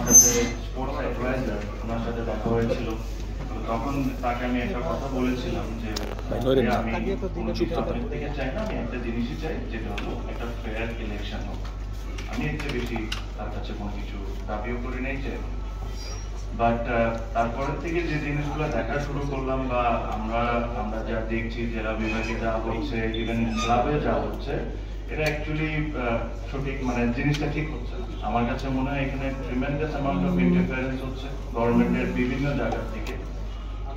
সাথে sports adviser ওনার সাথে দেখা হয়েছিল। তখন তাকে আমি একটা কথা বলেছিলাম যে আমি সামনের দিকে চাই না, আমি একটা জিনিসই চাই, যেটা হলো একটা ফেয়ার ইলেকশন হোক। আমি এর চেয়ে বেশি তার কাছে কোনো কিছু দাবিও করি নাই, চাই। বাট তারপরের থেকে যে জিনিসগুলো দেখা শুরু করলাম বা আমরা যা দেখছি জেলা বিভাগে যা হচ্ছে, ইভেন ক্লাবে যা হচ্ছে, এটা অ্যাকচুয়ালি সঠিক মানে জিনিসটা ঠিক হচ্ছে। আমার কাছে মনে হয় এখানে ট্রিমেন্ডাস অ্যামাউন্ট অফ ইন্টারফারেন্স হচ্ছে গভর্নমেন্টের বিভিন্ন জায়গা থেকে।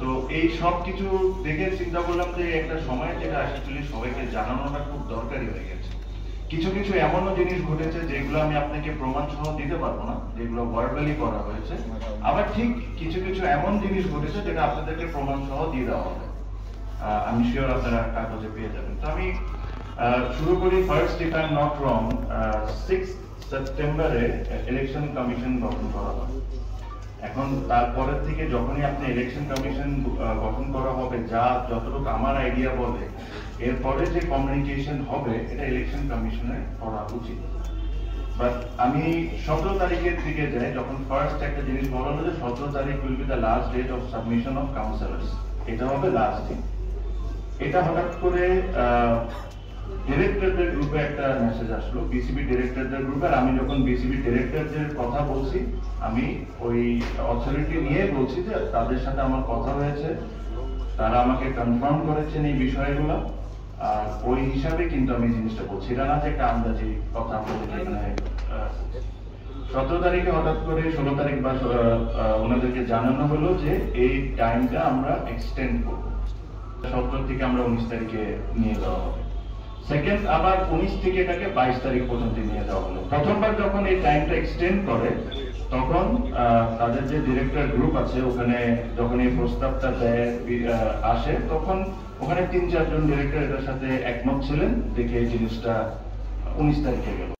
তো এই সব কিছু দেখে চিন্তা করলাম যে একটা সময় যেটা অ্যাকচুয়ালি সবাইকে জানানোটা খুব দরকারি হয়ে গেছে। কিছু কিছু এমনও জিনিস ঘটেছে যেগুলো আমি আপনাকে প্রমাণ সহ দিতে পারবো না, যেগুলো ভার্বালি করা হয়েছে। আবার ঠিক কিছু কিছু এমন জিনিস ঘটেছে যেটা আপনাদেরকে প্রমাণ সহ দিয়ে দেওয়া হবে। আমি শিওর আপনারা কাগজে পেয়ে যাবেন। তো আমি শুরু করি। First, if I am not wrong, 6 সেপ্টেম্বরে ইলেকশন কমিশন গঠন করা হয়। এখন তারপরের থেকে যখনই আপনি ইলেকশন কমিশন গঠন করা হবে, যতটুকু আমার আইডিয়া বলে, এরপরে যে কমিউনিকেশন হবে এটা ইলেকশন কমিশনের করা উচিত। বাট আমি 17 তারিখের দিকে যাই, যখন ফার্স্ট একটা জিনিস বলা হলো যে 17 তারিখ will be the last date of submission of councillors, এটা হবে লাস্ট দিন। এটা হঠাৎ করে ডিরেক্টরদের গ্রুপে একটা মেসেজ আসলো, বিসিবি ডিরেক্টরদের গ্রুপে। আর আমি যখন বিসিবি ডিরেক্টরদের কথা বলছি, আমি ওই অথরিটি নিয়ে বলছি যে তাদের সাথে আমার কথা হয়েছে, তারা আমাকে কনফার্ম করেছেন এই বিষয়গুলো। আর ওই হিসাবে কিন্তু আমি জিনিসটা বলছি, এটা না যে একটা আন্দাজি কথা আপনাদেরকে এখানে। 17 তারিখে হঠাৎ করে 16 তারিখ বা ওনাদেরকে জানানো হলো যে এই টাইমটা আমরা এক্সটেন্ড করবো, 17 থেকে আমরা 19 তারিখে নিয়ে যাওয়া হবে। সেকেন্ড, আবার 19 থেকে এটাকে 22 তারিখ পর্যন্ত নিয়ে যাওয়া হলো। প্রথমবার যখন এই টাইমটা এক্সটেন্ড করে, তখন তাদের যে ডিরেক্টর গ্রুপ আছে ওখানে যখন এই প্রস্তাবটা আসে, তখন ওখানে 3-4 জন ডিরেক্টর এটার সাথে একমত ছিলেন, দেখে এই জিনিসটা 19 তারিখে গেল।